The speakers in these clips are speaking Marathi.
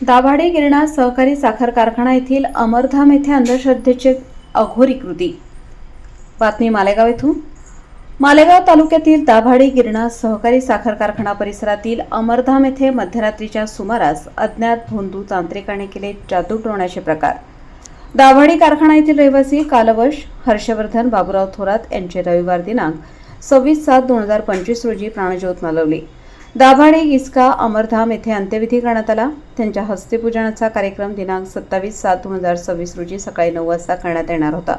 दाभाडे गिरणा सहकारी साखर कारखाना येथील अमरधाम येथे अंधश्रद्धेचे अघोरी कृती। बातमी मालेगाव येथून। मालेगाव तालुक्यातील दाभाडे गिरणा सहकारी साखर कारखाना परिसरातील अमरधाम येथे मध्यरात्रीच्या सुमारास अज्ञात भोंदू तांत्रिकाने केले जादू टोण्याचे प्रकार। दाभाडे कारखाना येथील रहिवासी कालवश हर्षवर्धन बाबूराव थोरात यांचे रविवार दिनांक 26/7/2025 रोजी प्राणज्योत मालवली। दाभाडे गिस्का अमरधाम येथे अंत्यविधी करण्यात आला। त्यांच्या हस्ते पूजनाचा कार्यक्रम दिनांक 27/7/2026 रोजी सकाळी 9 वाजता करण्यात येणार होता।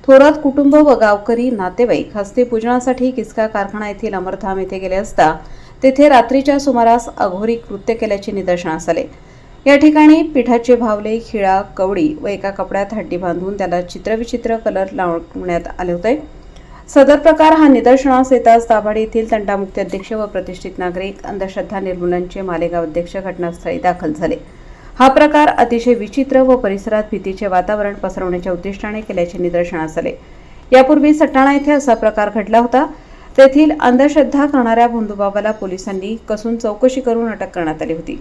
थोरात कुटुंब व गावकरी नातेवाईक हस्ते पूजनासाठी गिस्का कारखाना येथील अमरधाम येथे गेले असता तेथे रात्रीच्या सुमारास अघोरी कृत्य केल्याचे निदर्शनास आले। या ठिकाणी पिठाचे भावले, खिळा, कवडी व एका कपड्यात हड्डी बांधून त्याला चित्रविचित्र कलर लावण्यात आले होते। सदर प्रकार हा निदर्शनास येताच दाभाडे येथील तंटामुक्ती अध्यक्ष व प्रतिष्ठित नागरिक अंधश्रद्धा निर्मूलनचे मालेगाव अध्यक्ष घटनास्थळी दाखल झाले। हा प्रकार अतिशय विचित्र व परिसरात भीतीचे वातावरण पसरवण्याच्या उद्दिष्टाने केल्याचे निदर्शनास आले। यापूर्वी सटाणा येथे असा प्रकार घडला होता। तेथील अंधश्रद्धा करणाऱ्या भोंदूबाबाला पोलिसांनी कसून चौकशी करून अटक करण्यात आली होती।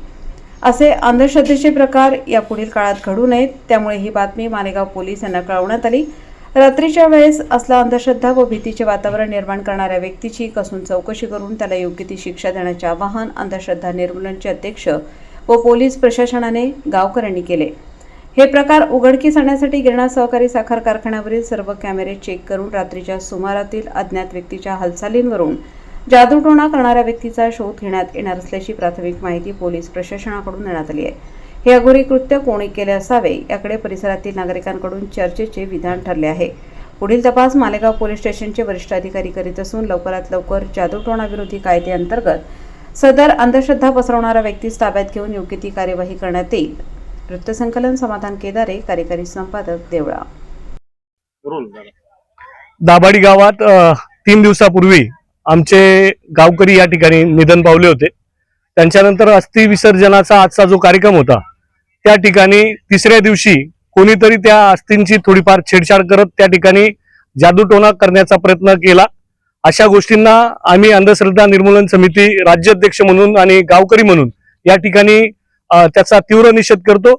असे अंधश्रद्धेचे प्रकार यापुढील काळात घडू नयेत, त्यामुळे ही बातमी मालेगाव पोलीस यांना कळवण्यात आली। रात्रीच्या वेळेस असला अंधश्रद्धा व भीतीचे वातावरण निर्माण करणाऱ्या व्यक्तीची कसून चौकशी करून त्याला योग्य ती शिक्षा देण्याचे आवाहन अंधश्रद्धा निर्मूलनचे अध्यक्ष व पोलीस प्रशासनाने गावकऱ्यांनी केले। हे प्रकार उघडकीस आणण्यासाठी गिरणा सहकारी साखर कारखान्यावरील सर्व कॅमेरे चेक करून रात्रीच्या सुमारातील अज्ञात व्यक्तीच्या हालचालींवरून जादूटोणा करणाऱ्या व्यक्तीचा शोध घेण्यात येणार असल्याची प्राथमिक माहिती पोलीस प्रशासनाकडून देण्यात आली आहे। हे अघोरी कृत्य कोणी केले असावे याकडे परिसरातील नागरिकांकडून चर्चेचे विधान ठरले आहे। पुढील तपास मालेगाव पोलीस स्टेशनचे वरिष्ठ अधिकारी करीत असून लवकरात लवकर जादूटोणा विरोधी कायद्याअंतर्गत सदर अंधश्रद्धा पसरवणारा व्यक्तीस ताब्यात घेऊन योग्य ती कार्यवाही करण्यात येईल। वृत्तसंकलन समाधान केदारे, कार्यकारी संपादक, देवळा। दाभाडी गावात 3 दिवसापूर्वी आमचे गावकरी या ठिकाणी निधन पावले होते। त्यांच्यानंतर अस्थि विसर्जनाचा आजचा जो कार्यक्रम होता त्या ठिकाणी तिसऱ्या दिवशी कोणीतरी त्या अस्थींची थोडीफार छेडछाड करत त्या ठिकाणी जादूटोणा करण्याचा प्रयत्न केला। अशा गोष्टींना आम्ही अंधश्रद्धा निर्मूलन समिती राज्याध्यक्ष म्हणून आणि गावकरी म्हणून या ठिकाणी त्याचा तीव्र निषेध करतो।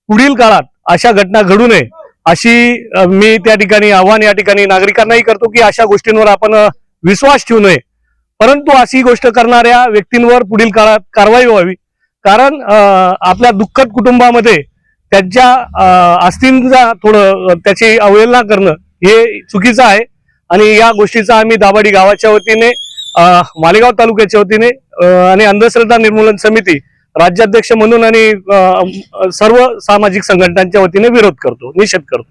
पुढील काळात अशा घटना घडू नये अशी मी त्या ठिकाणी आव्हान या ठिकाणी नागरिकांनाही करतो की अशा गोष्टींवर आपण विश्वास ठेवू नये, परंतु अशी गोष्ट करणाऱ्या व्यक्तींवर पुढील काळात कारवाई व्हावी। कारण आपल्या दुःखद कुटुंबामध्ये त्यांच्या अस्थींचा थोडं त्याची अवहेलना करणं हे चुकीचं आहे आणि या गोष्टीचा आम्ही दाभाडी गावाच्या वतीने, मालेगाव तालुक्याच्या वतीने आणि अंधश्रद्धा निर्मूलन समिती राज्याध्यक्ष म्हणून आणि सर्व सामाजिक संघटनांच्या वतीने विरोध करतो, निषेध करतो।